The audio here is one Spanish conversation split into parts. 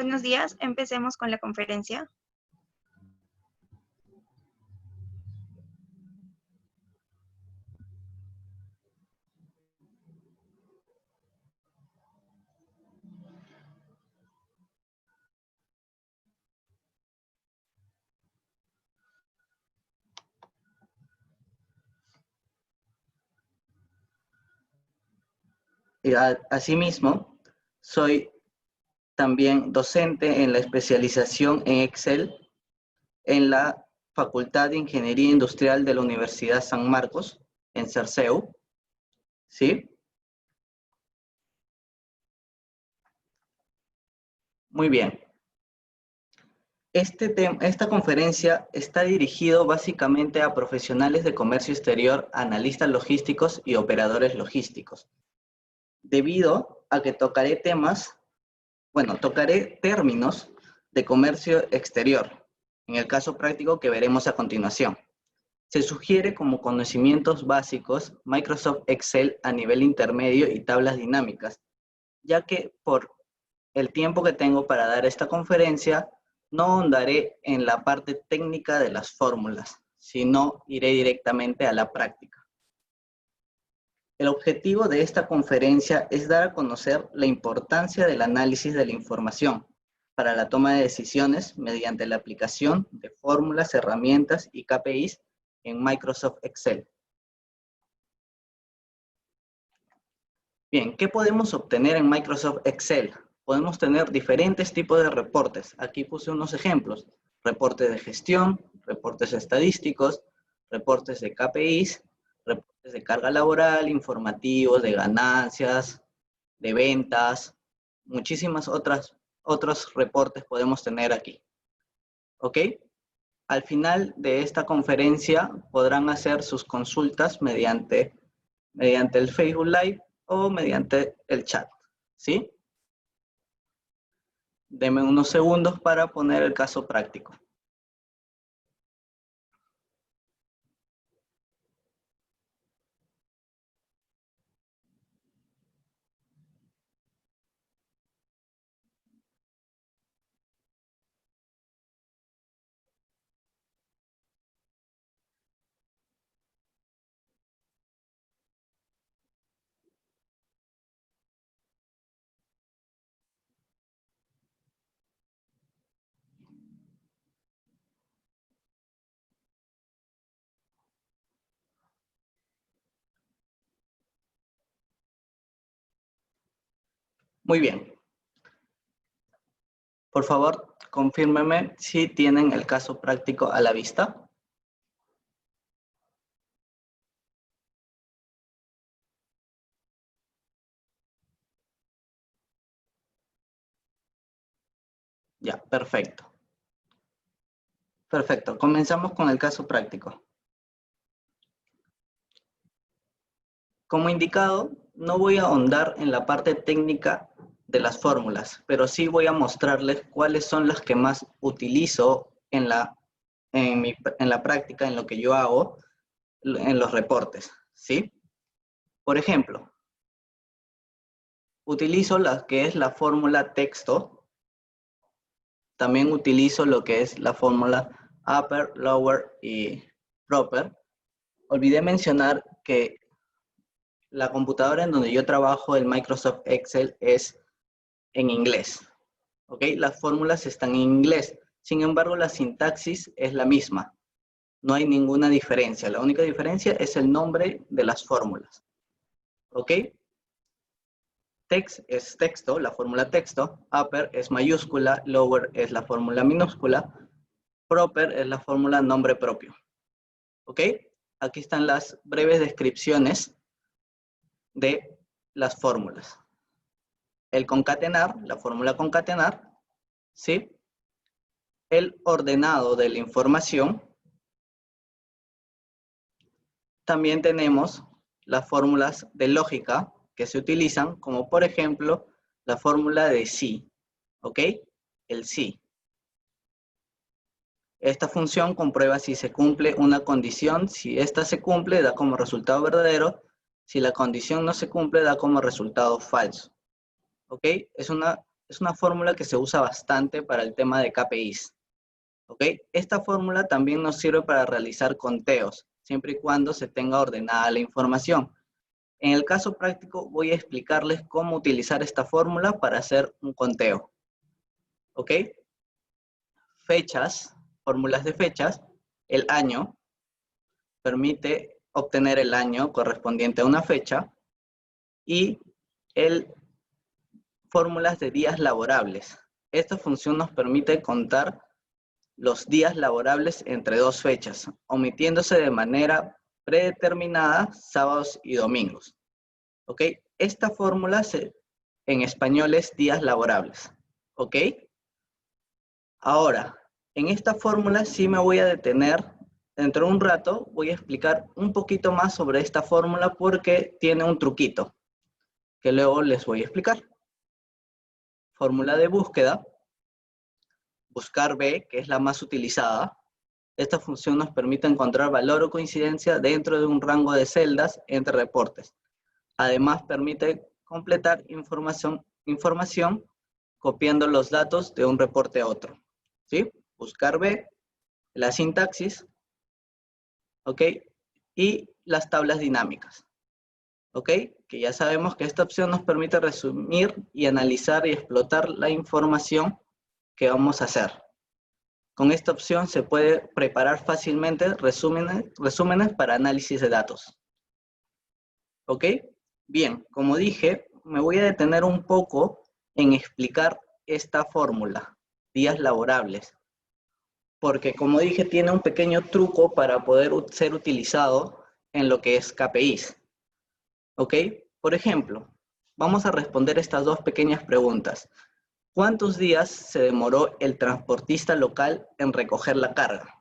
Buenos días, empecemos con la conferencia. Asimismo, soy también docente en la especialización en Excel en la Facultad de Ingeniería Industrial de la Universidad San Marcos, en Cerceu, ¿sí? Muy bien. Esta conferencia está dirigido básicamente a profesionales de comercio exterior, analistas logísticos y operadores logísticos, debido a que tocaré términos de comercio exterior, en el caso práctico que veremos a continuación. Se sugiere como conocimientos básicos Microsoft Excel a nivel intermedio y tablas dinámicas, ya que por el tiempo que tengo para dar esta conferencia, no ahondaré en la parte técnica de las fórmulas, sino iré directamente a la práctica. El objetivo de esta conferencia es dar a conocer la importancia del análisis de la información para la toma de decisiones mediante la aplicación de fórmulas, herramientas y KPIs en Microsoft Excel. Bien, ¿qué podemos obtener en Microsoft Excel? Podemos tener diferentes tipos de reportes. Aquí puse unos ejemplos. Reportes de gestión, reportes estadísticos, reportes de KPIs, reportes de carga laboral, informativos, de ganancias, de ventas, muchísimas otros reportes podemos tener aquí. ¿Ok? Al final de esta conferencia podrán hacer sus consultas mediante el Facebook Live o mediante el chat, ¿sí? Denme unos segundos para poner el caso práctico. Muy bien. Por favor, confírmeme si tienen el caso práctico a la vista. Ya, perfecto. Perfecto, comenzamos con el caso práctico. Como indicado, no voy a ahondar en la parte técnica de las fórmulas, pero sí voy a mostrarles cuáles son las que más utilizo en la práctica, en lo que yo hago, en los reportes, ¿sí? Por ejemplo, utilizo la que es la fórmula texto. También utilizo lo que es la fórmula upper, lower y proper. Olvidé mencionar que la computadora en donde yo trabajo, el Microsoft Excel, es en inglés. ¿Ok? Las fórmulas están en inglés. Sin embargo, la sintaxis es la misma. No hay ninguna diferencia. La única diferencia es el nombre de las fórmulas. ¿Ok? Text es texto, la fórmula texto. Upper es mayúscula. Lower es la fórmula minúscula. Proper es la fórmula nombre propio. ¿Ok? Aquí están las breves descripciones de las fórmulas. El concatenar, la fórmula concatenar, ¿sí? El ordenado de la información. También tenemos las fórmulas de lógica que se utilizan, como por ejemplo, la fórmula de si, ¿ok? El si. Esta función comprueba si se cumple una condición. Si esta se cumple, da como resultado verdadero. Si la condición no se cumple, da como resultado falso. ¿Ok? Es una es una fórmula que se usa bastante para el tema de KPIs. ¿Ok? Esta fórmula también nos sirve para realizar conteos, siempre y cuando se tenga ordenada la información. En el caso práctico voy a explicarles cómo utilizar esta fórmula para hacer un conteo. ¿Ok? Fechas, fórmulas de fechas, el año, permite obtener el año correspondiente a una fecha, y fórmulas de días laborables. Esta función nos permite contar los días laborables entre dos fechas, omitiéndose de manera predeterminada sábados y domingos. ¿Ok? Esta fórmula en español es días laborables. ¿Ok? Ahora, en esta fórmula sí me voy a detener. Dentro de un rato voy a explicar un poquito más sobre esta fórmula porque tiene un truquito que luego les voy a explicar. Fórmula de búsqueda. Buscar B, que es la más utilizada. Esta función nos permite encontrar valor o coincidencia dentro de un rango de celdas entre reportes. Además, permite completar información copiando los datos de un reporte a otro. ¿Sí? Buscar B, la sintaxis, ¿ok? Y las tablas dinámicas, ¿ok? Que ya sabemos que esta opción nos permite resumir y analizar y explotar la información que vamos a hacer. Con esta opción se puede preparar fácilmente resúmenes para análisis de datos. ¿Ok? Bien, como dije, me voy a detener un poco en explicar esta fórmula, días laborables, porque como dije, tiene un pequeño truco para poder ser utilizado en lo que es KPIs. ¿Ok? Por ejemplo, vamos a responder estas dos pequeñas preguntas. ¿Cuántos días se demoró el transportista local en recoger la carga?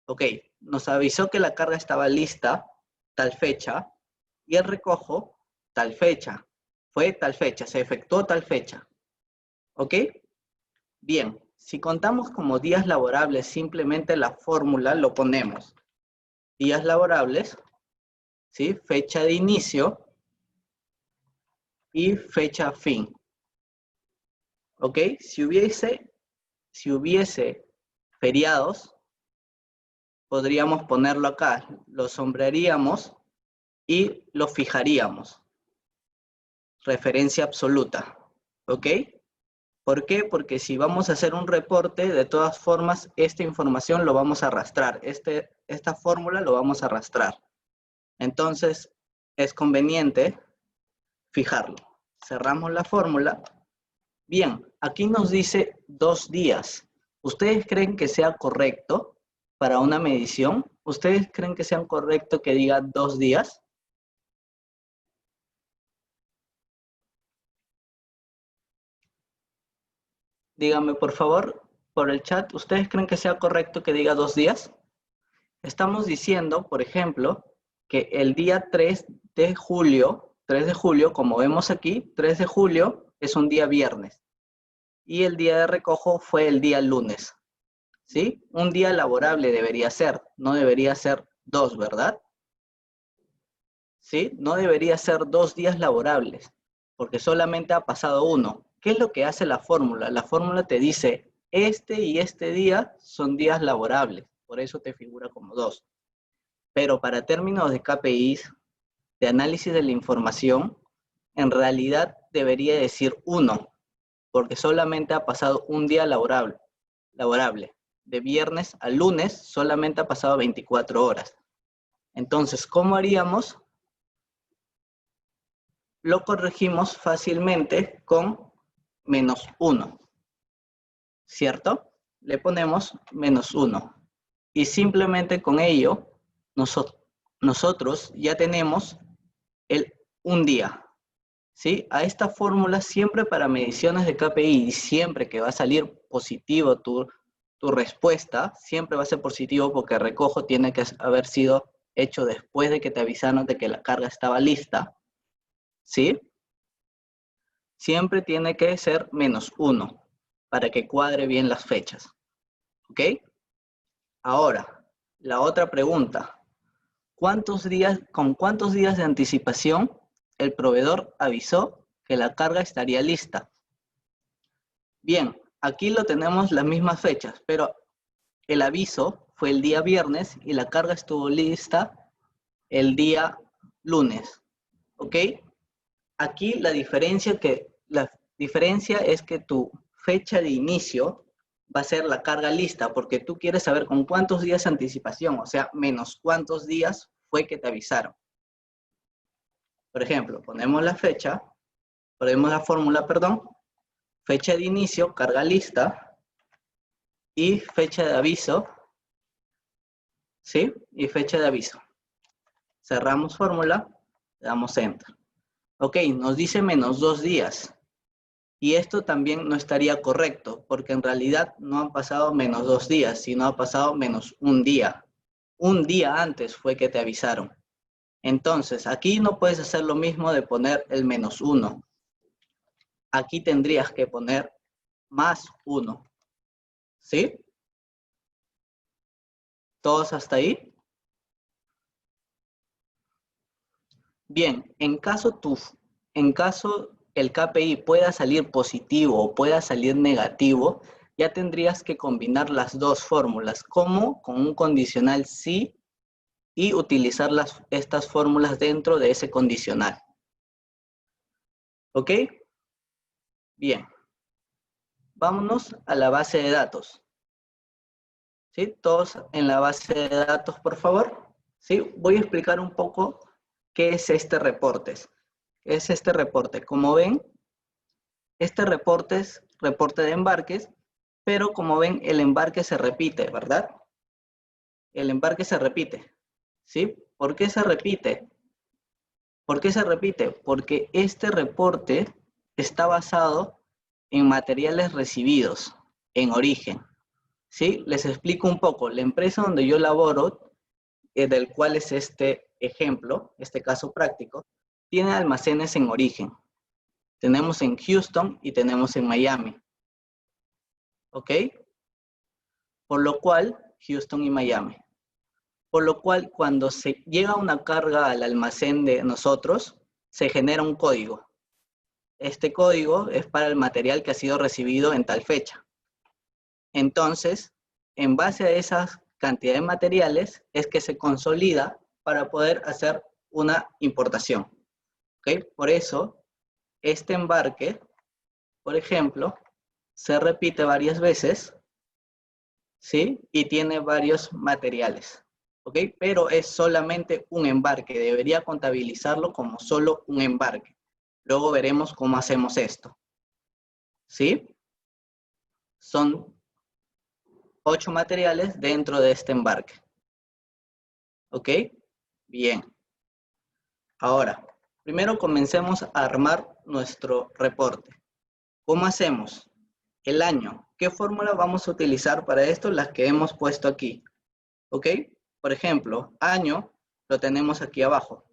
Ok, nos avisó que la carga estaba lista tal fecha y el recojo tal fecha. Fue tal fecha, se efectuó tal fecha. ¿Ok? Bien, si contamos como días laborables, simplemente la fórmula lo ponemos. Días laborables, ¿sí? Fecha de inicio y fecha fin. ¿Ok? Si hubiese feriados, podríamos ponerlo acá. Lo sombrearíamos y lo fijaríamos. Referencia absoluta. ¿Ok? ¿Por qué? Porque si vamos a hacer un reporte, de todas formas, esta información lo vamos a arrastrar. Esta fórmula lo vamos a arrastrar. Entonces, es conveniente fijarlo. Cerramos la fórmula. Bien, aquí nos dice 2 días. ¿Ustedes creen que sea correcto para una medición? ¿Ustedes creen que sea correcto que diga 2 días? Díganme, por favor, por el chat, ¿ustedes creen que sea correcto que diga 2 días? Estamos diciendo, por ejemplo, que el día 3 de julio, como vemos aquí, 3 de julio es un día viernes. Y el día de recojo fue el día lunes. ¿Sí? Un día laborable debería ser, no debería ser 2, ¿verdad? ¿Sí? No debería ser 2 días laborables, porque solamente ha pasado uno. ¿Qué es lo que hace la fórmula? La fórmula te dice, este y este día son días laborables, por eso te figura como 2. Pero para términos de KPIs, de análisis de la información, en realidad debería decir 1, porque solamente ha pasado un día laborable. De viernes a lunes solamente ha pasado 24 horas. Entonces, ¿cómo haríamos? Lo corregimos fácilmente con -1, ¿cierto? Le ponemos -1 y simplemente con ello nosotros ya tenemos un día, ¿sí? A esta fórmula siempre para mediciones de KPI, siempre que va a salir positivo tu respuesta, siempre va a ser positivo porque el recojo tiene que haber sido hecho después de que te avisaron de que la carga estaba lista, ¿sí? Siempre tiene que ser -1 para que cuadre bien las fechas. ¿Ok? Ahora, la otra pregunta. ¿Con cuántos días de anticipación el proveedor avisó que la carga estaría lista? Bien, aquí lo tenemos las mismas fechas, pero el aviso fue el día viernes y la carga estuvo lista el día lunes. ¿Ok? Aquí la diferencia es que tu fecha de inicio va a ser la carga lista, porque tú quieres saber con cuántos días de anticipación, o sea, menos cuántos días fue que te avisaron. Por ejemplo, ponemos la fórmula, fecha de inicio, carga lista, y fecha de aviso, ¿sí? Y fecha de aviso. Cerramos fórmula, le damos Enter. Ok, nos dice menos 2 días. Y esto también no estaría correcto, porque en realidad no han pasado menos 2 días, sino ha pasado menos 1 día. 1 día antes fue que te avisaron. Entonces, aquí no puedes hacer lo mismo de poner el menos 1. Aquí tendrías que poner más 1. ¿Sí? ¿Todos hasta ahí? Bien, en caso el KPI pueda salir positivo o pueda salir negativo, ya tendrías que combinar las dos fórmulas, como con un condicional sí, y utilizar estas fórmulas dentro de ese condicional. ¿Ok? Bien. Vámonos a la base de datos. ¿Sí? Todos en la base de datos, por favor. ¿Sí? Voy a explicar un poco qué es este reporte. Como ven, este reporte es reporte de embarques, pero como ven, el embarque se repite, ¿verdad? El embarque se repite, ¿sí? ¿Por qué se repite? ¿Por qué se repite? Porque este reporte está basado en materiales recibidos en origen, ¿sí? Les explico un poco. La empresa donde yo laboro, del cual es este ejemplo, este caso práctico, tiene almacenes en origen. Tenemos en Houston y tenemos en Miami. ¿Ok? Por lo cual, Houston y Miami. Por lo cual, cuando se llega una carga al almacén de nosotros, se genera un código. Este código es para el material que ha sido recibido en tal fecha. Entonces, en base a esa cantidad de materiales, es que se consolida para poder hacer una importación. ¿Ok? Por eso, este embarque, por ejemplo, se repite varias veces, ¿sí? Y tiene varios materiales, ¿ok? Pero es solamente un embarque, debería contabilizarlo como solo un embarque. Luego veremos cómo hacemos esto, ¿sí? Son 8 materiales dentro de este embarque, ¿ok? Bien. Ahora, primero comencemos a armar nuestro reporte. ¿Cómo hacemos? El año. ¿Qué fórmula vamos a utilizar para esto? Las que hemos puesto aquí. ¿Ok? Por ejemplo, año lo tenemos aquí abajo.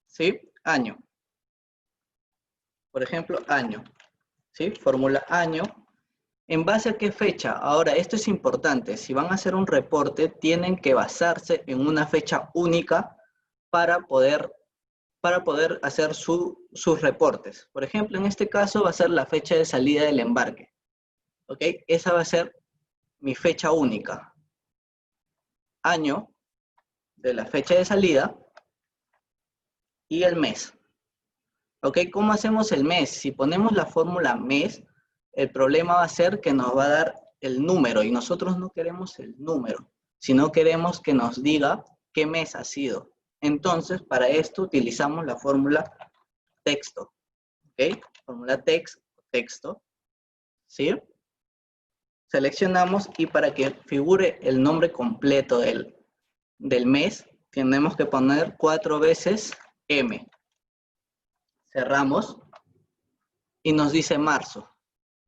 ¿Sí? Año. Por ejemplo, año. ¿Sí? Fórmula año. ¿En base a qué fecha? Ahora, esto es importante. Si van a hacer un reporte, tienen que basarse en una fecha única para poder hacer sus reportes. Por ejemplo, en este caso va a ser la fecha de salida del embarque. ¿Ok? Esa va a ser mi fecha única. Año de la fecha de salida y el mes. ¿Ok? ¿Cómo hacemos el mes? Si ponemos la fórmula mes, el problema va a ser que nos va a dar el número y nosotros no queremos el número, sino queremos que nos diga qué mes ha sido. Entonces, para esto utilizamos la fórmula texto. ¿Ok? Fórmula texto. ¿Sí? Seleccionamos y para que figure el nombre completo del mes, tenemos que poner 4 veces M. Cerramos y nos dice marzo.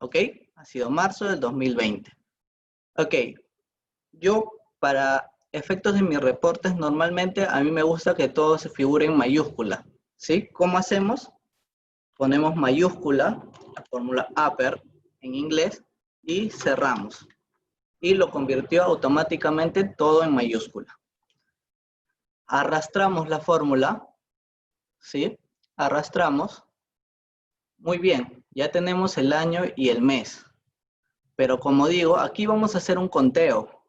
¿Ok? Ha sido marzo del 2020. Ok. Yo, para efectos de mis reportes, normalmente a mí me gusta que todo se figure en mayúscula. ¿Sí? ¿Cómo hacemos? Ponemos mayúscula, la fórmula upper en inglés, y cerramos. Y lo convirtió automáticamente todo en mayúscula. Arrastramos la fórmula, ¿sí? Arrastramos Muy bien, ya tenemos el año y el mes. Pero como digo, aquí vamos a hacer un conteo,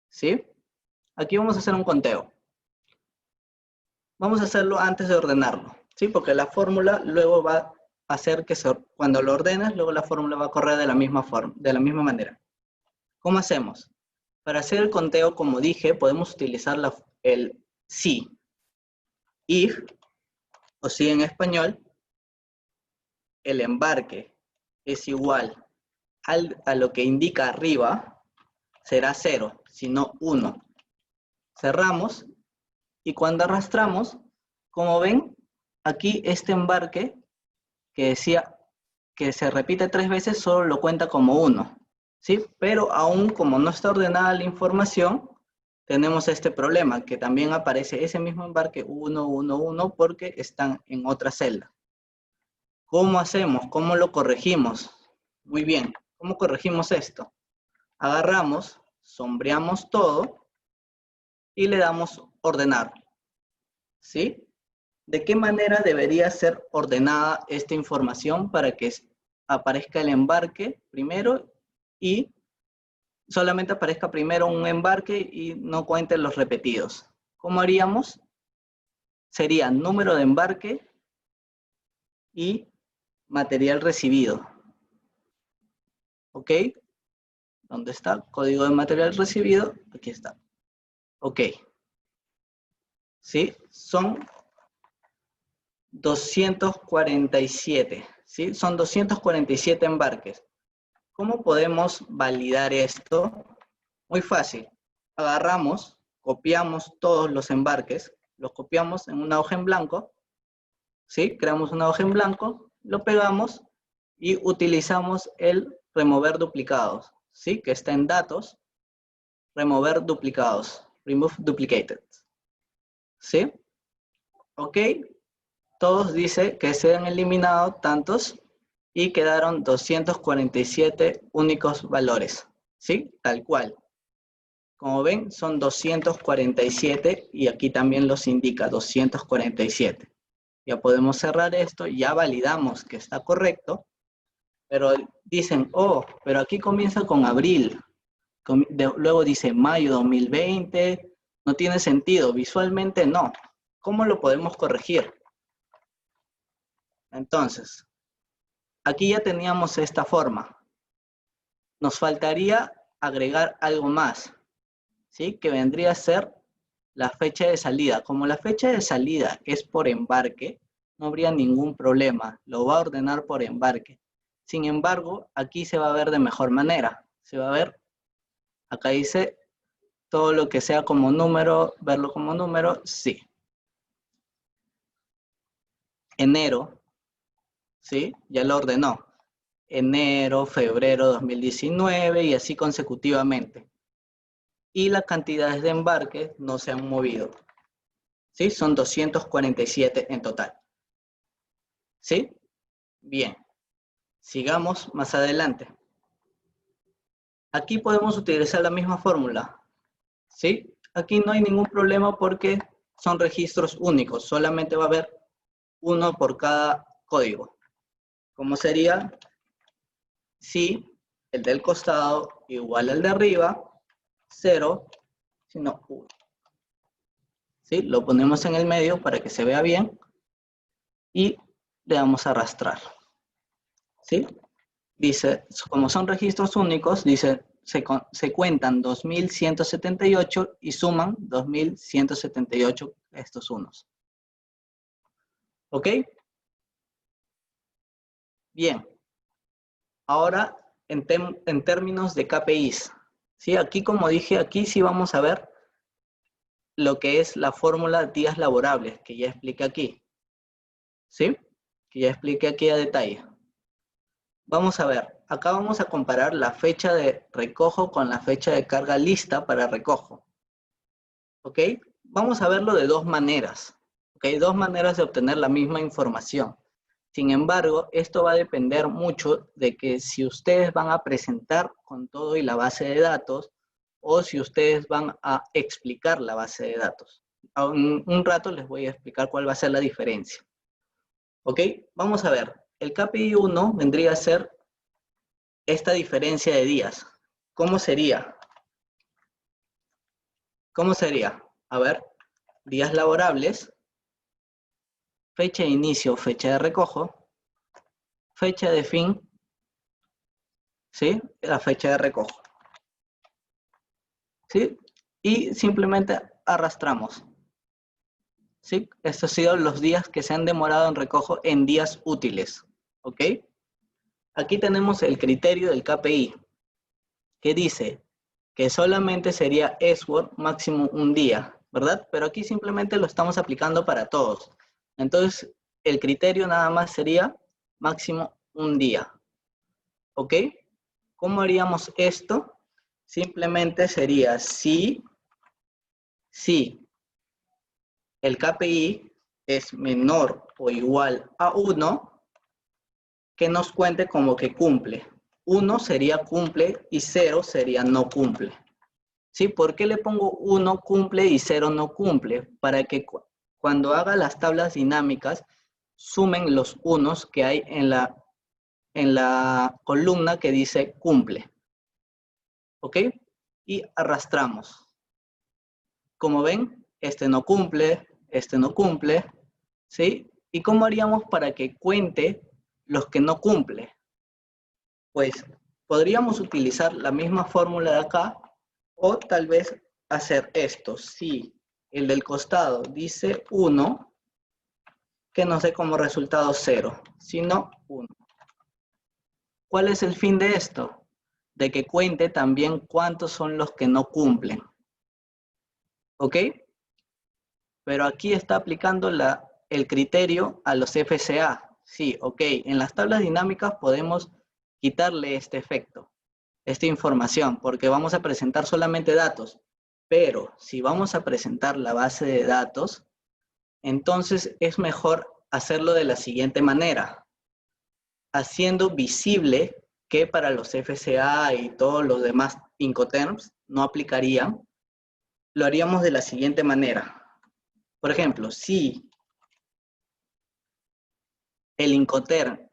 ¿sí? Aquí vamos a hacer un conteo. Vamos a hacerlo antes de ordenarlo, ¿sí? Porque la fórmula luego va a hacer que cuando lo ordenes, luego la fórmula va a correr de la misma forma, de la misma manera. ¿Cómo hacemos? Para hacer el conteo, como dije, podemos utilizar el si, if, o si en español, el embarque es igual a lo que indica arriba, será 0, sino 1. Cerramos y cuando arrastramos, como ven, aquí este embarque que decía que se repite 3 veces, solo lo cuenta como 1, ¿sí? Pero aún como no está ordenada la información, tenemos este problema, que también aparece ese mismo embarque 1, 1, 1, porque están en otra celda. ¿Cómo hacemos? ¿Cómo lo corregimos? Muy bien, ¿cómo corregimos esto? Agarramos, sombreamos todo y le damos ordenar, ¿sí? ¿De qué manera debería ser ordenada esta información para que aparezca el embarque primero y solamente aparezca primero un embarque y no cuenten los repetidos? ¿Cómo haríamos? Sería número de embarque y material recibido. ¿Ok? ¿Dónde está? Código de material recibido. Aquí está. Ok. ¿Sí? Son 247. ¿Sí? Son 247 embarques. ¿Cómo podemos validar esto? Muy fácil. Agarramos, copiamos todos los embarques, los copiamos en una hoja en blanco, ¿sí? Creamos una hoja en blanco, lo pegamos y utilizamos el remover duplicados, ¿sí? Que está en datos, remover duplicados, remove duplicated, ¿sí? Ok, todos dice que se han eliminado tantos y quedaron 247 únicos valores, ¿sí? Tal cual. Como ven, son 247 y aquí también los indica 247. Ya podemos cerrar esto, ya validamos que está correcto, pero dicen, oh, pero aquí comienza con abril, luego dice mayo 2020, no tiene sentido, visualmente no. ¿Cómo lo podemos corregir? Entonces, aquí ya teníamos esta forma. Nos faltaría agregar algo más, ¿sí? Que vendría a ser la fecha de salida. Como la fecha de salida es por embarque, no habría ningún problema. Lo va a ordenar por embarque. Sin embargo, aquí se va a ver de mejor manera. Se va a ver, acá dice, todo lo que sea como número, verlo como número, sí. Enero, ¿sí? Ya lo ordenó. Enero, febrero 2019 y así consecutivamente. Y las cantidades de embarque no se han movido. ¿Sí? Son 247 en total. ¿Sí? Bien. Sigamos más adelante. Aquí podemos utilizar la misma fórmula. ¿Sí? Aquí no hay ningún problema porque son registros únicos. Solamente va a haber uno por cada código. ¿Cómo sería? Si el del costado igual al de arriba, 0, sino 1. ¿Sí? Lo ponemos en el medio para que se vea bien y le damos a arrastrar. ¿Sí? Dice, como son registros únicos, dice, se cuentan 2178 y suman 2178 estos unos. ¿Ok? Bien. Ahora, en términos de KPIs, ¿sí? Aquí, como dije, aquí sí vamos a ver lo que es la fórmula días laborables, que ya expliqué aquí. ¿Sí? Que ya expliqué aquí a detalle. Vamos a ver, acá vamos a comparar la fecha de recojo con la fecha de carga lista para recojo. ¿Ok? Vamos a verlo de dos maneras. ¿Ok? Dos maneras de obtener la misma información. Sin embargo, esto va a depender mucho de que si ustedes van a presentar con todo y la base de datos o si ustedes van a explicar la base de datos. En un rato les voy a explicar cuál va a ser la diferencia. ¿Ok? Vamos a ver. el KPI 1 vendría a ser esta diferencia de días. ¿Cómo sería? ¿Cómo sería? A ver, días laborables, fecha de inicio, fecha de recojo, fecha de fin, ¿sí? La fecha de recojo, ¿sí? Y simplemente arrastramos, ¿sí? Estos han sido los días que se han demorado en recojo en días útiles, ¿ok? Aquí tenemos el criterio del KPI, que dice que solamente sería S-word máximo un día, ¿verdad? Pero aquí simplemente lo estamos aplicando para todos. Entonces, el criterio nada más sería máximo un día, ¿ok? ¿Cómo haríamos esto? Simplemente sería si el KPI es menor o igual a 1, que nos cuente como que cumple. 1 sería cumple y 0 sería no cumple. ¿Sí? ¿Por qué le pongo 1 cumple y 0 no cumple? Para que cuando haga las tablas dinámicas, sumen los unos que hay en la columna que dice cumple. ¿Ok? Y arrastramos. Como ven, este no cumple, ¿sí? ¿Y cómo haríamos para que cuente los que no cumple? Pues podríamos utilizar la misma fórmula de acá o tal vez hacer esto. Si el del costado dice 1, que nos dé como resultado 0, sino 1. ¿Cuál es el fin de esto? De que cuente también cuántos son los que no cumplen. ¿Ok? Pero aquí está aplicando el criterio a los FCA. Sí, ok. En las tablas dinámicas podemos quitarle este efecto, esta información, porque vamos a presentar solamente datos. Pero si vamos a presentar la base de datos, entonces es mejor hacerlo de la siguiente manera, haciendo visible que para los FCA y todos los demás Incoterms no aplicarían. Lo haríamos de la siguiente manera. Por ejemplo, si el Incoterm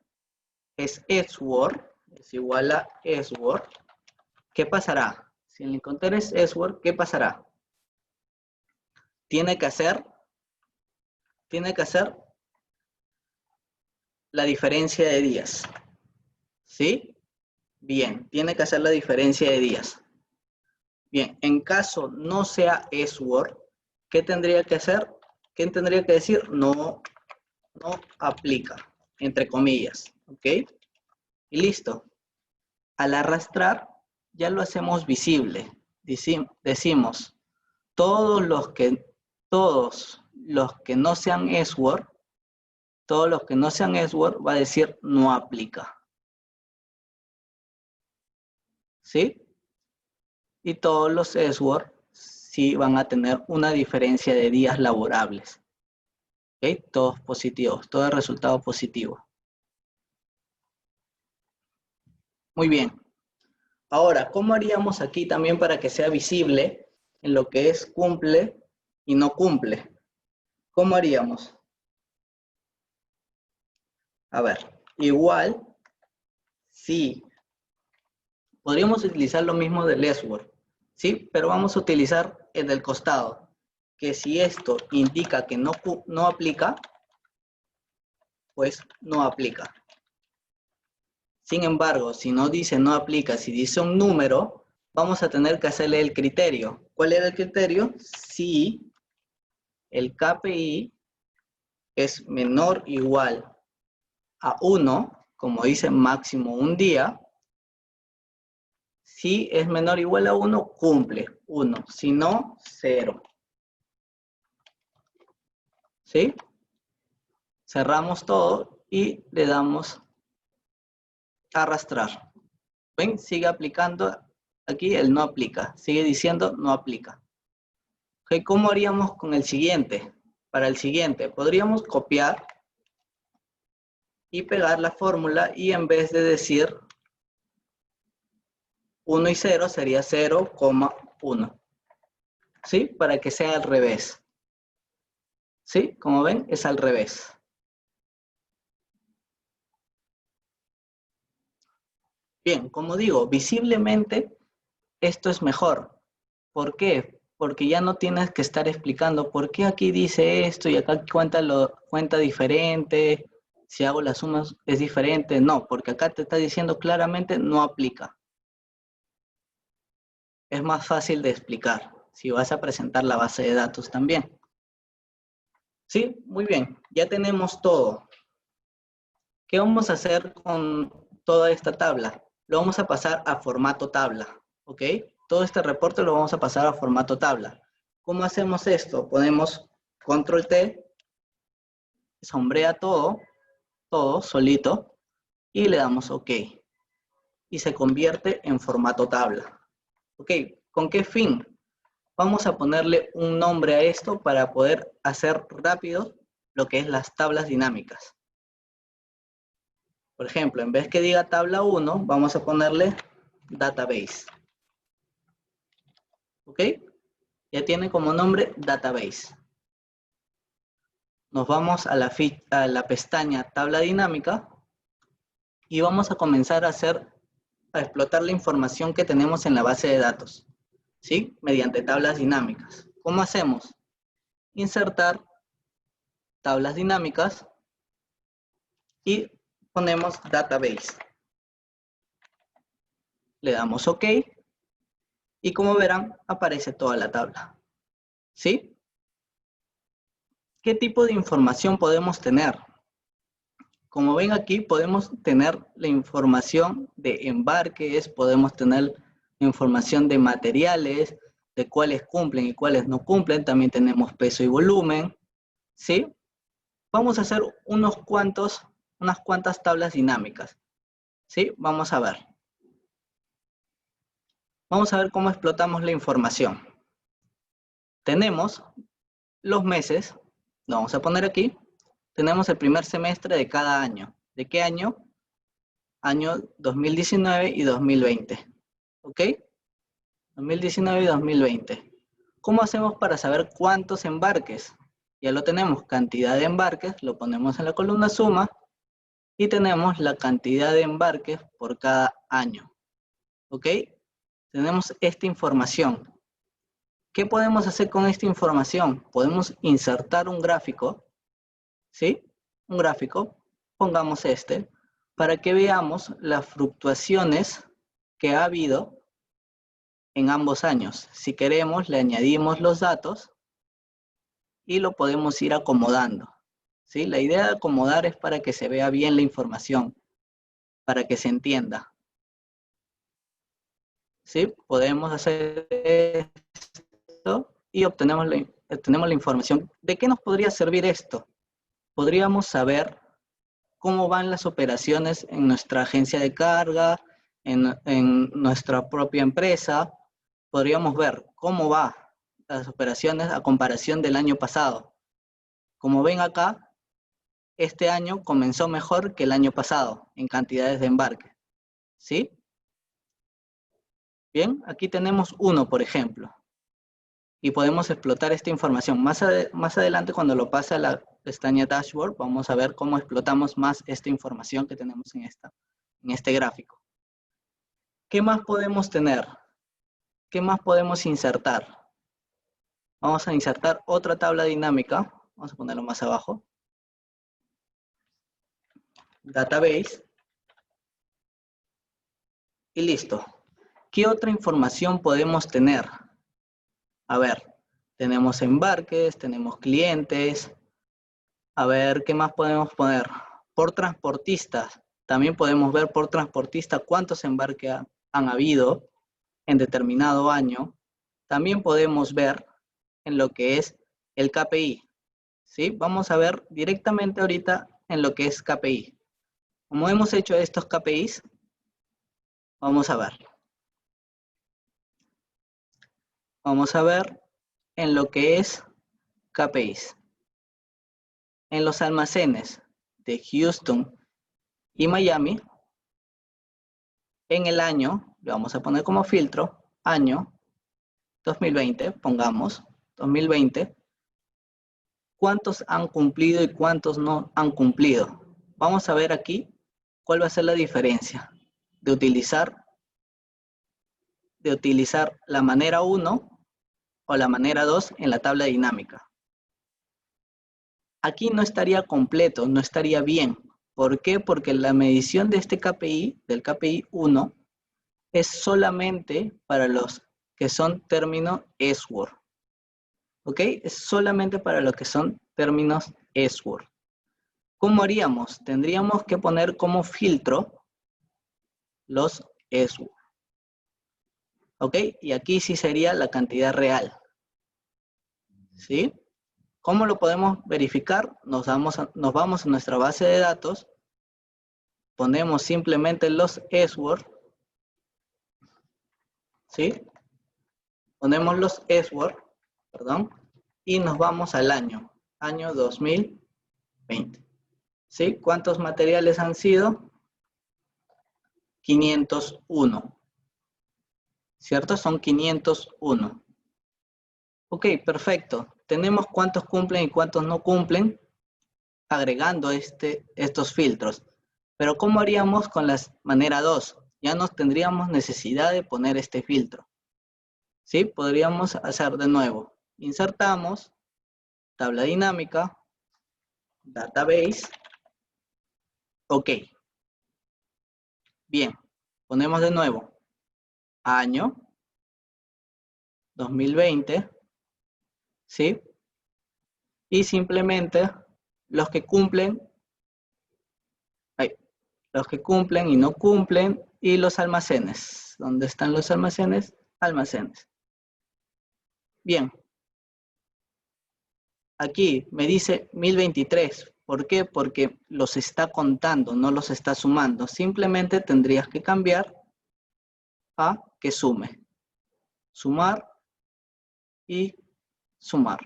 es S-word, es igual a S-word, ¿qué pasará? Si el Incoterm es S-word, ¿qué pasará? Tiene que hacer la diferencia de días. ¿Sí? Bien, tiene que hacer la diferencia de días. Bien, en caso no sea S-word, ¿qué tendría que hacer? ¿Qué tendría que decir? No aplica, entre comillas. ¿Ok? Y listo. Al arrastrar, ya lo hacemos visible. Decimos, todos los que no sean S-word, va a decir no aplica. ¿Sí? Y todos los S-word sí van a tener una diferencia de días laborables. ¿Ok? Todos positivos, todo el resultado positivo. Muy bien. Ahora, ¿cómo haríamos aquí también para que sea visible en lo que es cumple y no cumple? ¿Cómo haríamos? A ver, igual, sí. Podríamos utilizar lo mismo del S-word, ¿sí? Pero vamos a utilizar el del costado, que si esto indica que no aplica, pues no aplica. Sin embargo, si no dice no aplica, si dice un número, vamos a tener que hacerle el criterio. ¿Cuál era el criterio? Si el KPI es menor o igual a 1, como dice máximo un día, si es menor o igual a 1, cumple 1, si no, 0. ¿Sí? Cerramos todo y le damos a arrastrar. ¿Ven? Sigue aplicando aquí el no aplica. Sigue diciendo no aplica. ¿Okay? ¿Cómo haríamos con el siguiente? Para el siguiente, podríamos copiar y pegar la fórmula y en vez de decir 1 y 0 sería 0,1. ¿Sí? Para que sea al revés. ¿Sí? Como ven, es al revés. Bien, como digo, visiblemente esto es mejor. ¿Por qué? Porque ya no tienes que estar explicando por qué aquí dice esto y acá cuenta diferente, si hago las sumas es diferente. No, porque acá te está diciendo claramente no aplica. Es más fácil de explicar si vas a presentar la base de datos también. Sí, muy bien, ya tenemos todo. ¿Qué vamos a hacer con toda esta tabla? Lo vamos a pasar a formato tabla, ¿ok? Todo este reporte lo vamos a pasar a formato tabla. ¿Cómo hacemos esto? Ponemos control T, sombrea todo solito, y le damos OK. Y se convierte en formato tabla. ¿Ok? ¿Con qué fin? Vamos a ponerle un nombre a esto para poder hacer rápido lo que es las tablas dinámicas. Por ejemplo, en vez que diga tabla 1, vamos a ponerle database. ¿Ok? Ya tiene como nombre database. Nos vamos a la pestaña tabla dinámica y vamos a comenzar a explotar la información que tenemos en la base de datos, ¿sí? Mediante tablas dinámicas. ¿Cómo hacemos? Insertar tablas dinámicas y ponemos database. Le damos OK y como verán aparece toda la tabla, ¿sí? ¿Qué tipo de información podemos tener? Como ven aquí podemos tener la información de embarques, podemos tener información de materiales, de cuáles cumplen y cuáles no cumplen, también tenemos peso y volumen, ¿sí? Vamos a hacer unas cuantas tablas dinámicas, ¿sí? Vamos a ver. Vamos a ver cómo explotamos la información. Tenemos los meses, lo vamos a poner aquí. Tenemos el primer semestre de cada año. ¿De qué año? Año 2019 y 2020. ¿Ok? 2019 y 2020. ¿Cómo hacemos para saber cuántos embarques? Ya lo tenemos, cantidad de embarques, lo ponemos en la columna suma y tenemos la cantidad de embarques por cada año. ¿Ok? Tenemos esta información. ¿Qué podemos hacer con esta información? Podemos insertar un gráfico, ¿sí? Un gráfico, pongamos este, para que veamos las fluctuaciones que ha habido en ambos años. Si queremos, le añadimos los datos y lo podemos ir acomodando, ¿sí? La idea de acomodar es para que se vea bien la información, para que se entienda, ¿sí? Podemos hacer esto y obtenemos la información. ¿De qué nos podría servir esto? Podríamos saber cómo van las operaciones en nuestra agencia de carga, en nuestra propia empresa. Podríamos ver cómo van las operaciones a comparación del año pasado. Como ven acá, este año comenzó mejor que el año pasado en cantidades de embarque, ¿sí? Bien, aquí tenemos uno, por ejemplo, y podemos explotar esta información. Más adelante, cuando lo pase a la pestaña Dashboard, vamos a ver cómo explotamos más esta información que tenemos en este gráfico. ¿Qué más podemos tener? ¿Qué más podemos insertar? Vamos a insertar otra tabla dinámica. Vamos a ponerlo más abajo. Database. Y listo. ¿Qué otra información podemos tener? A ver, tenemos embarques, tenemos clientes. A ver, ¿qué más podemos poner? Por transportistas. También podemos ver por transportista cuántos embarques han habido en determinado año. También podemos ver en lo que es el KPI. ¿Sí? Vamos a ver directamente ahorita en lo que es KPI. Como hemos hecho estos KPIs, vamos a ver. Vamos a ver en lo que es KPIs. En los almacenes de Houston y Miami, en el año, le vamos a poner como filtro, año 2020, pongamos 2020, ¿cuántos han cumplido y cuántos no han cumplido? Vamos a ver aquí cuál va a ser la diferencia. de utilizar la manera 1 o la manera 2 en la tabla dinámica. Aquí no estaría completo, no estaría bien. ¿Por qué? Porque la medición de este KPI, del KPI 1, es solamente para los que son términos S-word. ¿Ok? Es solamente para los que son términos S-word. ¿Cómo haríamos? Tendríamos que poner como filtro los S-word. ¿Ok? Y aquí sí sería la cantidad real. ¿Sí? ¿Cómo lo podemos verificar? Nos vamos a nuestra base de datos, ponemos simplemente los S-word, ¿sí? Ponemos los S-word, perdón, y nos vamos al año 2020. ¿Sí? ¿Cuántos materiales han sido? 501. ¿Cierto? Son 501. Ok, perfecto. Tenemos cuántos cumplen y cuántos no cumplen agregando estos filtros. Pero ¿cómo haríamos con la manera 2? Ya no tendríamos necesidad de poner este filtro. ¿Sí? Podríamos hacer de nuevo. Insertamos, tabla dinámica, database. Ok. Bien. Ponemos de nuevo. Año 2020. ¿Sí? Y simplemente los que cumplen y no cumplen, y los almacenes. ¿Dónde están los almacenes? Almacenes. Bien. Aquí me dice 1023. ¿Por qué? Porque los está contando, no los está sumando. Simplemente tendrías que cambiar a que sume. Sumar y sumar.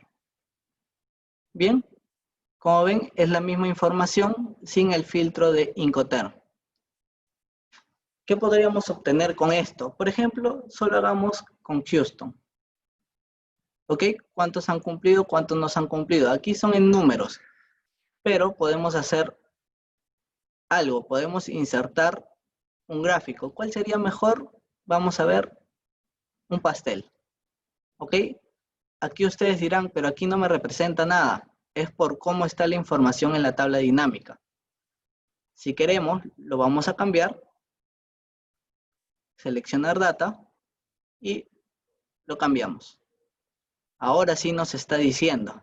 Bien. Como ven, es la misma información sin el filtro de Incoterm. ¿Qué podríamos obtener con esto? Por ejemplo, solo hagamos con Houston. ¿Ok? ¿Cuántos han cumplido? ¿Cuántos no se han cumplido? Aquí son en números. Pero podemos hacer algo. Podemos insertar un gráfico. ¿Cuál sería mejor? Vamos a ver un pastel. ¿Ok? Aquí ustedes dirán, pero aquí no me representa nada. Es por cómo está la información en la tabla dinámica. Si queremos, lo vamos a cambiar. Seleccionar data y lo cambiamos. Ahora sí nos está diciendo.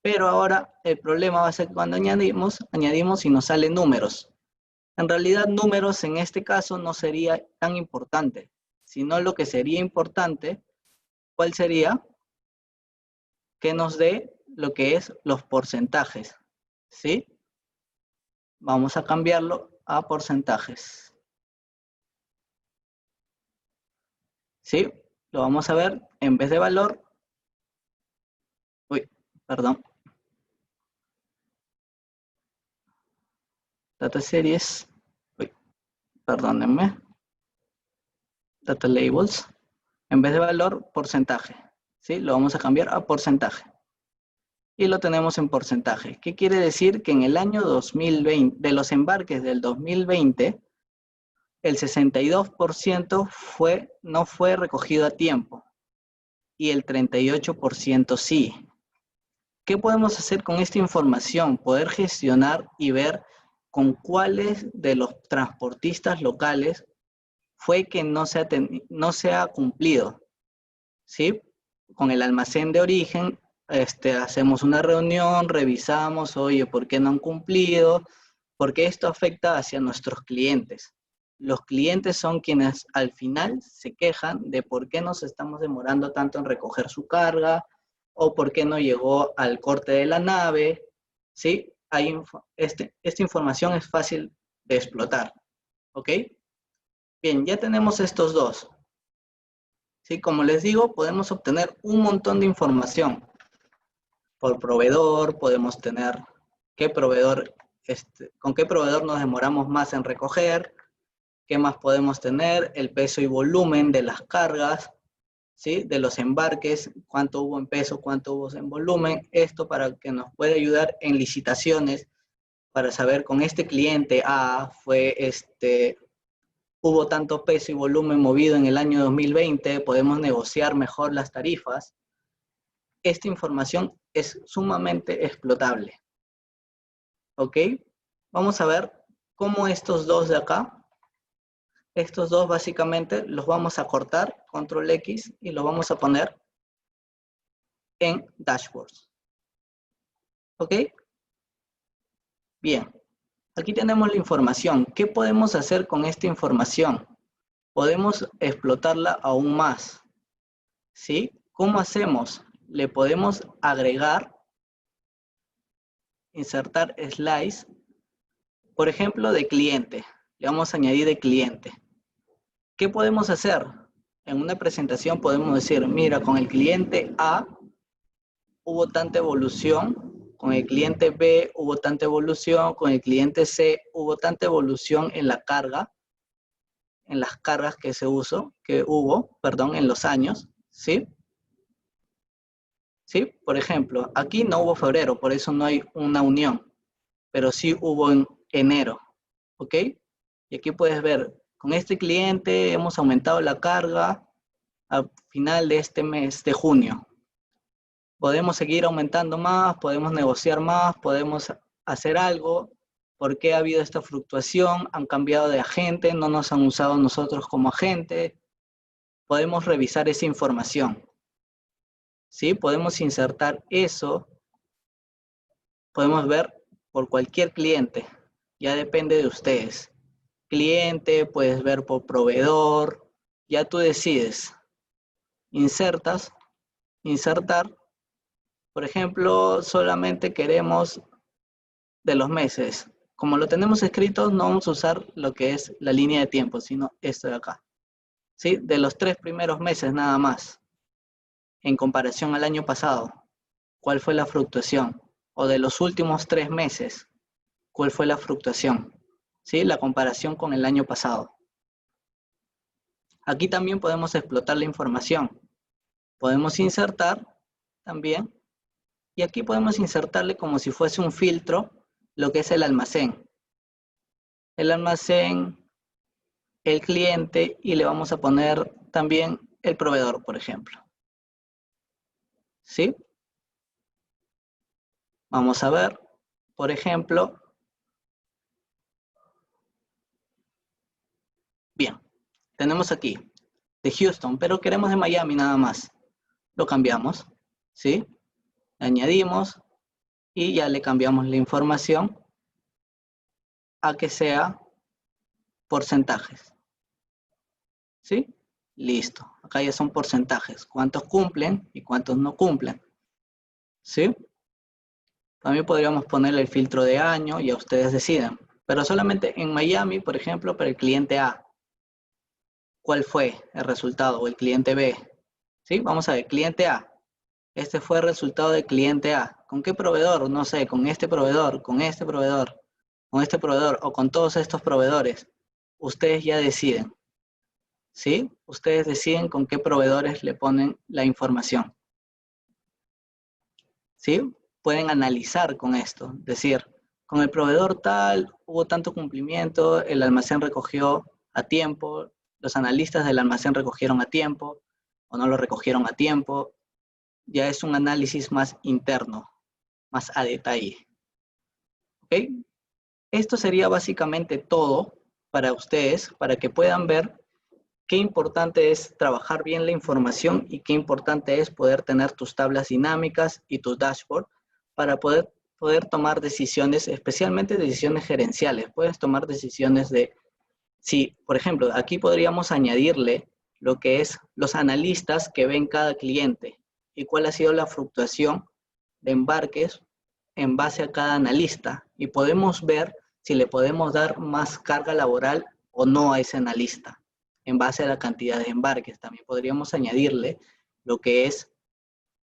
Pero ahora el problema va a ser cuando añadimos y nos salen números. En realidad números en este caso no sería tan importante, sino lo que sería importante, ¿cuál sería? Que nos dé lo que es los porcentajes. ¿Sí? Vamos a cambiarlo a porcentajes. ¿Sí? Lo vamos a ver en vez de valor. Uy, perdón. Data series. Uy, perdónenme. Data labels. En vez de valor, porcentaje. ¿Sí? Lo vamos a cambiar a porcentaje. Y lo tenemos en porcentaje. ¿Qué quiere decir? Que en el año 2020, de los embarques del 2020, el 62% no fue recogido a tiempo y el 38% sí. ¿Qué podemos hacer con esta información? Poder gestionar y ver con cuáles de los transportistas locales fue que no se ha cumplido. ¿Sí? Con el almacén de origen, hacemos una reunión, revisamos, oye, ¿por qué no han cumplido? Porque esto afecta hacia nuestros clientes. Los clientes son quienes al final se quejan de por qué nos estamos demorando tanto en recoger su carga o por qué no llegó al corte de la nave. ¿Sí? Esta información es fácil de explotar. ¿Ok? Bien, ya tenemos estos dos. ¿Sí? Como les digo, podemos obtener un montón de información. Por proveedor, podemos tener qué proveedor, con qué proveedor nos demoramos más en recoger, qué más podemos tener, el peso y volumen de las cargas, ¿sí? De los embarques, cuánto hubo en peso, cuánto hubo en volumen. Esto para que nos pueda ayudar en licitaciones, para saber con este cliente A fue hubo tanto peso y volumen movido en el año 2020, podemos negociar mejor las tarifas. Esta información es sumamente explotable. ¿Ok? Vamos a ver cómo estos dos de acá, estos dos básicamente los vamos a cortar, control X, y los vamos a poner en dashboards. ¿Ok? Bien. Aquí tenemos la información. ¿Qué podemos hacer con esta información? Podemos explotarla aún más. ¿Sí? ¿Cómo hacemos? Le podemos agregar, insertar slice, por ejemplo, de cliente. Le vamos a añadir de cliente. ¿Qué podemos hacer? En una presentación podemos decir, mira, con el cliente A hubo tanta evolución, con el cliente B hubo tanta evolución, con el cliente C hubo tanta evolución en la carga, en las cargas que hubo, en los años, ¿sí? ¿Sí? Por ejemplo, aquí no hubo febrero, por eso no hay una unión, pero sí hubo en enero, ¿ok? Y aquí puedes ver, con este cliente hemos aumentado la carga al final de este mes de junio. Podemos seguir aumentando más, podemos negociar más, podemos hacer algo. ¿Por qué ha habido esta fluctuación? Han cambiado de agente, no nos han usado nosotros como agente. Podemos revisar esa información. ¿Sí? Podemos insertar eso. Podemos ver por cualquier cliente. Ya depende de ustedes. Cliente, puedes ver por proveedor. Ya tú decides. Insertas, insertar. Por ejemplo, solamente queremos de los meses. Como lo tenemos escrito, no vamos a usar lo que es la línea de tiempo, sino esto de acá. ¿Sí? De los 3 primeros meses nada más, en comparación al año pasado, ¿cuál fue la fluctuación? O de los últimos 3 meses, ¿cuál fue la fluctuación? ¿Sí? La comparación con el año pasado. Aquí también podemos explotar la información. Podemos insertar también, y aquí podemos insertarle como si fuese un filtro lo que es el almacén. El almacén, el cliente, y le vamos a poner también el proveedor, por ejemplo. ¿Sí? Vamos a ver, por ejemplo. Bien, tenemos aquí de Houston, pero queremos de Miami nada más. Lo cambiamos, ¿sí? Añadimos y ya le cambiamos la información a que sea porcentajes. ¿Sí? Listo. Acá ya son porcentajes. ¿Cuántos cumplen y cuántos no cumplen? ¿Sí? También podríamos ponerle el filtro de año y a ustedes deciden. Pero solamente en Miami, por ejemplo, para el cliente A. ¿Cuál fue el resultado? O el cliente B. ¿Sí? Vamos a ver, cliente A. Este fue el resultado del cliente A. ¿Con qué proveedor? No sé, con este proveedor, con este proveedor, con este proveedor o con todos estos proveedores. Ustedes ya deciden. ¿Sí? Ustedes deciden con qué proveedores le ponen la información. ¿Sí? Pueden analizar con esto. Decir, con el proveedor tal, hubo tanto cumplimiento, el almacén recogió a tiempo, los analistas del almacén recogieron a tiempo o no lo recogieron a tiempo. Ya es un análisis más interno, más a detalle. ¿Ok? Esto sería básicamente todo para ustedes, para que puedan ver qué importante es trabajar bien la información y qué importante es poder tener tus tablas dinámicas y tus dashboard para poder tomar decisiones, especialmente decisiones gerenciales. Puedes tomar decisiones de, si, por ejemplo, aquí podríamos añadirle lo que es los analistas que ven cada cliente y cuál ha sido la fluctuación de embarques en base a cada analista. Y podemos ver si le podemos dar más carga laboral o no a ese analista en base a la cantidad de embarques. También podríamos añadirle lo que es,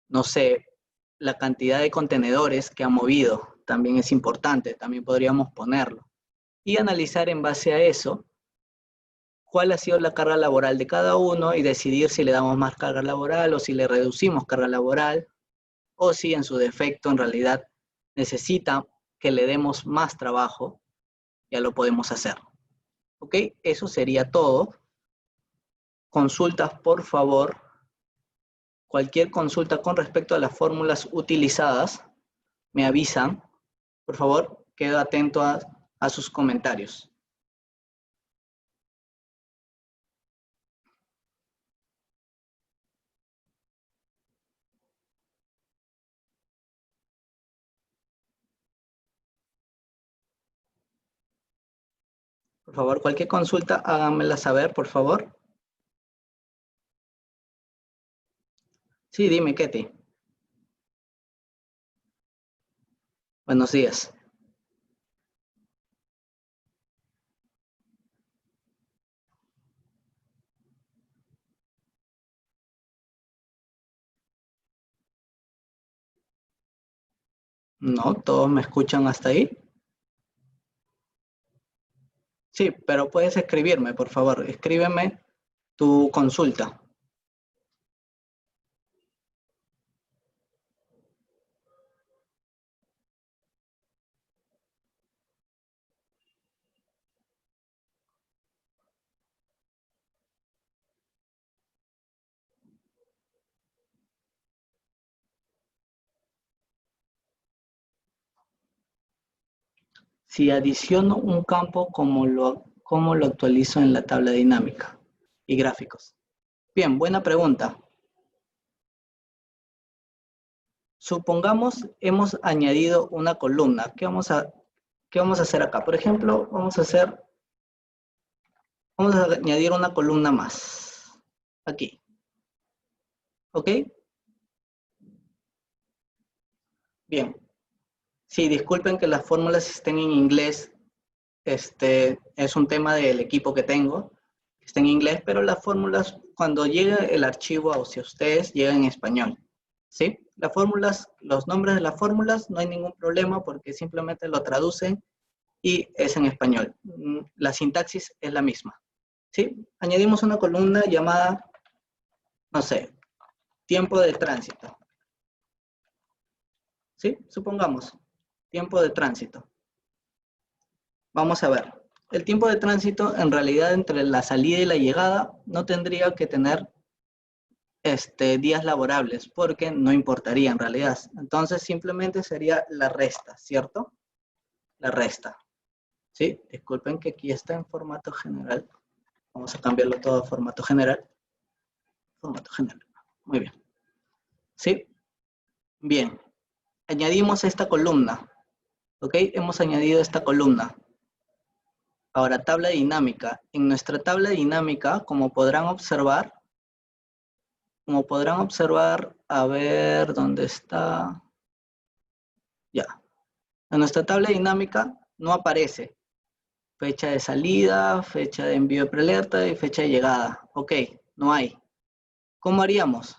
no sé, la cantidad de contenedores que ha movido. También es importante, también podríamos ponerlo. Y analizar en base a eso cuál ha sido la carga laboral de cada uno y decidir si le damos más carga laboral o si le reducimos carga laboral o si en su defecto en realidad necesita que le demos más trabajo, ya lo podemos hacer. ¿Ok? Eso sería todo. Consultas, por favor. Cualquier consulta con respecto a las fórmulas utilizadas, me avisan. Por favor, quedo atento a sus comentarios. Por favor, cualquier consulta, háganmela saber, por favor. Sí, dime, Ketty. Buenos días. No, todos me escuchan hasta ahí. Sí, pero puedes escribirme, por favor. Escríbeme tu consulta. Si adiciono un campo, ¿cómo lo actualizo en la tabla dinámica y gráficos? Bien, buena pregunta. Supongamos hemos añadido una columna. ¿Qué vamos a hacer acá? Por ejemplo, vamos a añadir una columna más. Aquí. ¿Ok? Bien. Sí, disculpen que las fórmulas estén en inglés. Es un tema del equipo que tengo. Está en inglés, pero las fórmulas, cuando llegue el archivo hacia ustedes, llegan en español. ¿Sí? Las fórmulas, los nombres de las fórmulas, no hay ningún problema porque simplemente lo traducen y es en español. La sintaxis es la misma. ¿Sí? Añadimos una columna llamada, no sé, tiempo de tránsito. ¿Sí? Supongamos, tiempo de tránsito. Vamos a ver. El tiempo de tránsito, en realidad, entre la salida y la llegada, no tendría que tener días laborables, porque no importaría en realidad. Entonces, simplemente sería la resta, ¿cierto? La resta. ¿Sí? Disculpen que aquí está en formato general. Vamos a cambiarlo todo a formato general. Formato general. Muy bien. ¿Sí? Bien. Añadimos esta columna. ¿Ok? Hemos añadido esta columna. Ahora, tabla dinámica. En nuestra tabla dinámica, como podrán observar, a ver dónde está. Ya. En nuestra tabla dinámica no aparece fecha de salida, fecha de envío de prealerta y fecha de llegada. Ok, no hay. ¿Cómo haríamos?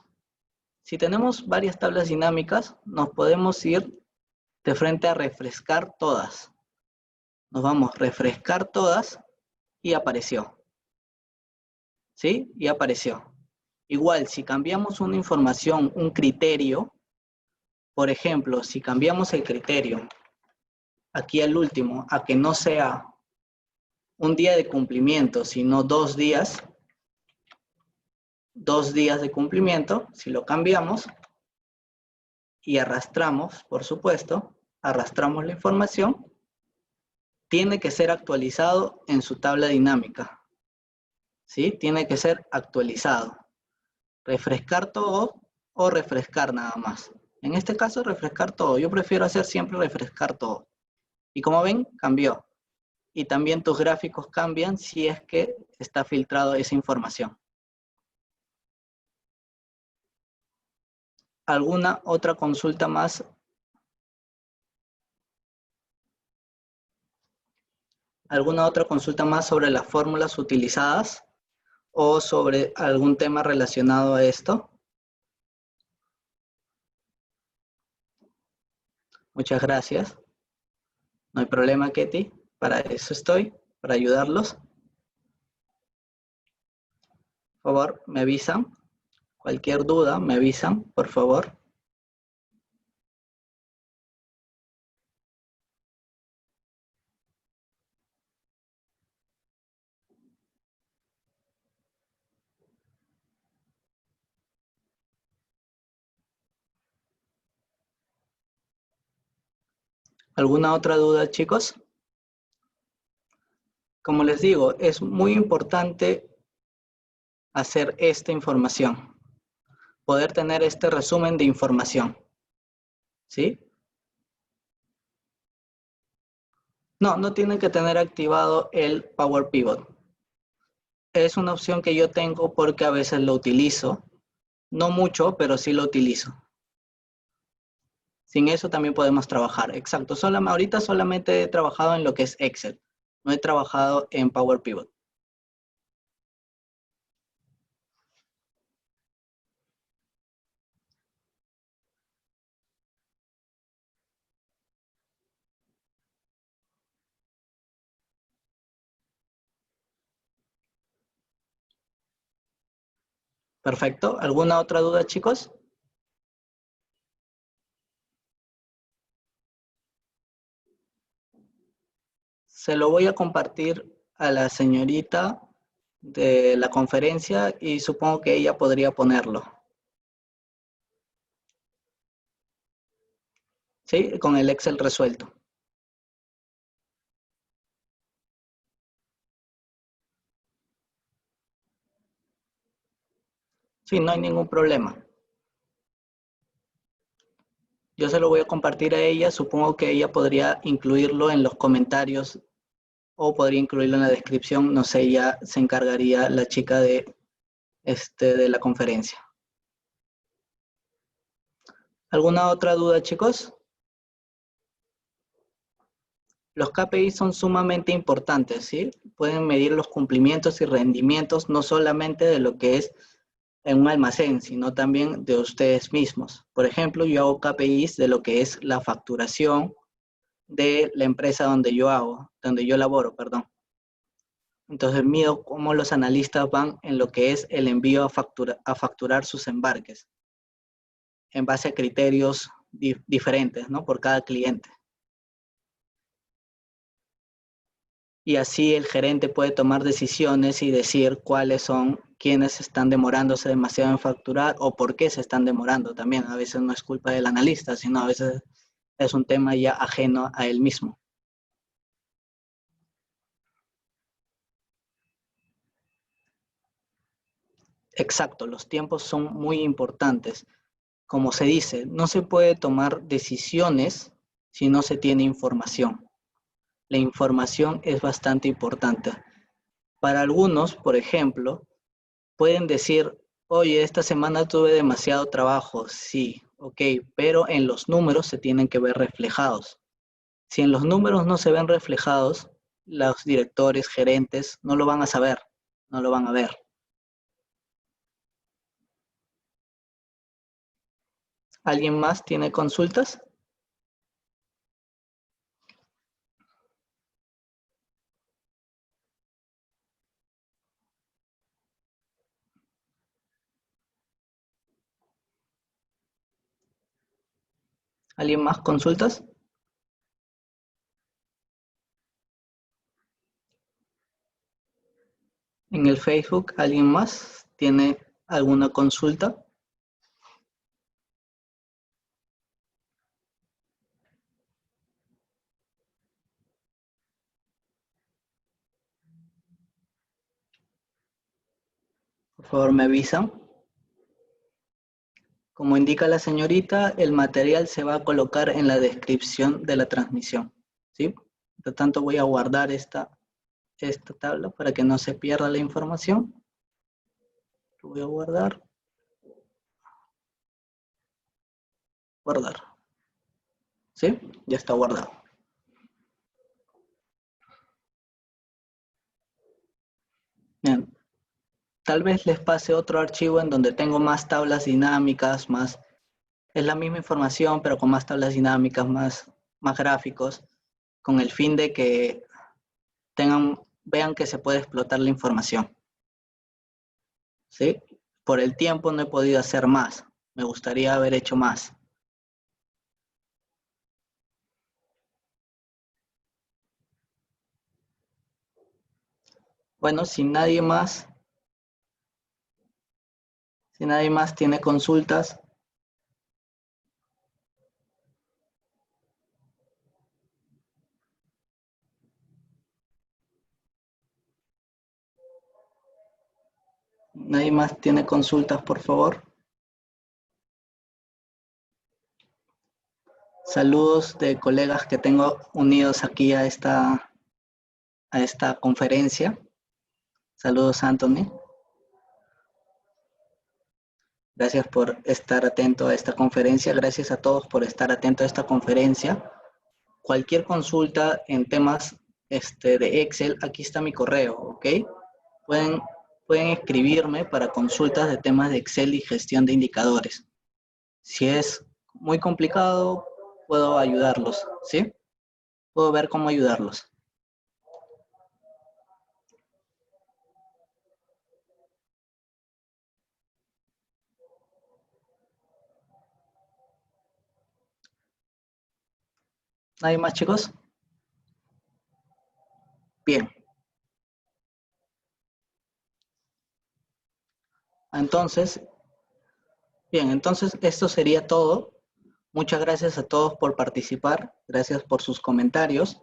Si tenemos varias tablas dinámicas, nos podemos ir de frente a refrescar todas. Nos vamos a refrescar todas y apareció. ¿Sí? Y apareció. Igual, si cambiamos una información, un criterio, por ejemplo, si cambiamos el criterio, aquí al último, a que no sea un día de cumplimiento, sino 2 días, 2 días de cumplimiento, si lo cambiamos y arrastramos, por supuesto, arrastramos la información, tiene que ser actualizado en su tabla dinámica. ¿Sí? Tiene que ser actualizado. Refrescar todo o refrescar nada más. En este caso, refrescar todo. Yo prefiero hacer siempre refrescar todo. Y como ven, cambió. Y también tus gráficos cambian si es que está filtrado esa información. ¿Alguna otra consulta más? ¿Alguna otra consulta más sobre las fórmulas utilizadas o sobre algún tema relacionado a esto? Muchas gracias. No hay problema, Ketty. Para eso estoy, para ayudarlos. Por favor, me avisan. Cualquier duda, me avisan, por favor. ¿Alguna otra duda, chicos? Como les digo, es muy importante hacer esta información, poder tener este resumen de información, ¿sí? No tienen que tener activado el Power Pivot. Es una opción que yo tengo porque a veces lo utilizo, no mucho, pero sí lo utilizo. Sin eso también podemos trabajar. Exacto. Ahorita solamente he trabajado en lo que es Excel. No he trabajado en Power Pivot. Perfecto. ¿Alguna otra duda, chicos? Se lo voy a compartir a la señorita de la conferencia y supongo que ella podría ponerlo. ¿Sí? Con el Excel resuelto. Sí, no hay ningún problema. Yo se lo voy a compartir a ella. Supongo que ella podría incluirlo en los comentarios o podría incluirlo en la descripción. No sé, ya se encargaría la chica de la conferencia. ¿Alguna otra duda, chicos? Los KPIs son sumamente importantes, ¿sí? Pueden medir los cumplimientos y rendimientos no solamente de lo que es en un almacén, sino también de ustedes mismos. Por ejemplo, yo hago KPIs de lo que es la facturación de la empresa donde yo laboro, perdón. Entonces mido cómo los analistas van en lo que es el envío a facturar sus embarques, en base a criterios diferentes, ¿no? Por cada cliente. Y así el gerente puede tomar decisiones y decir cuáles son quienes están demorándose demasiado en facturar o por qué se están demorando también. A veces no es culpa del analista, sino a veces es un tema ya ajeno a él mismo. Exacto, los tiempos son muy importantes. Como se dice, no se puede tomar decisiones si no se tiene información. La información es bastante importante. Para algunos, por ejemplo, pueden decir, oye, esta semana tuve demasiado trabajo. Sí, ok, pero en los números se tienen que ver reflejados. Si en los números no se ven reflejados, los directores, gerentes, no lo van a saber, no lo van a ver. ¿Alguien más tiene consultas? ¿Alguien más consultas? En el Facebook, ¿alguien más tiene alguna consulta? Por favor, me avisan. Como indica la señorita, el material se va a colocar en la descripción de la transmisión, ¿sí? Por lo tanto, voy a guardar esta tabla para que no se pierda la información. Lo voy a guardar. Guardar. ¿Sí? Ya está guardado. Bien. Tal vez les pase otro archivo en donde tengo más tablas dinámicas, es la misma información, pero con más tablas dinámicas, más gráficos, con el fin de que vean que se puede explotar la información. ¿Sí? Por el tiempo no he podido hacer más. Me gustaría haber hecho más. Bueno, si nadie más tiene consultas, ¿Nadie más tiene consultas, por favor? Saludos de colegas que tengo unidos aquí a esta conferencia. Saludos, Anthony. Gracias por estar atento a esta conferencia. Gracias a todos por estar atento a esta conferencia. Cualquier consulta en temas de Excel, aquí está mi correo, ¿ok? Pueden escribirme para consultas de temas de Excel y gestión de indicadores. Si es muy complicado, puedo ayudarlos, ¿sí? Puedo ver cómo ayudarlos. ¿Nadie más, chicos? Bien. Entonces, esto sería todo. Muchas gracias a todos por participar. Gracias por sus comentarios.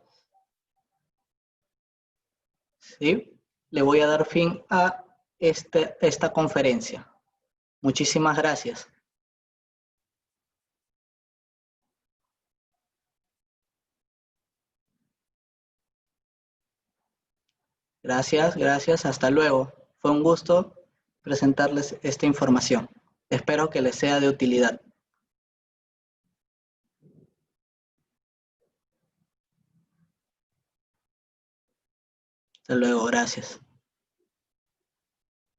¿Sí? Le voy a dar fin a esta conferencia. Muchísimas gracias. Gracias, gracias. Hasta luego. Fue un gusto presentarles esta información. Espero que les sea de utilidad. Hasta luego, gracias.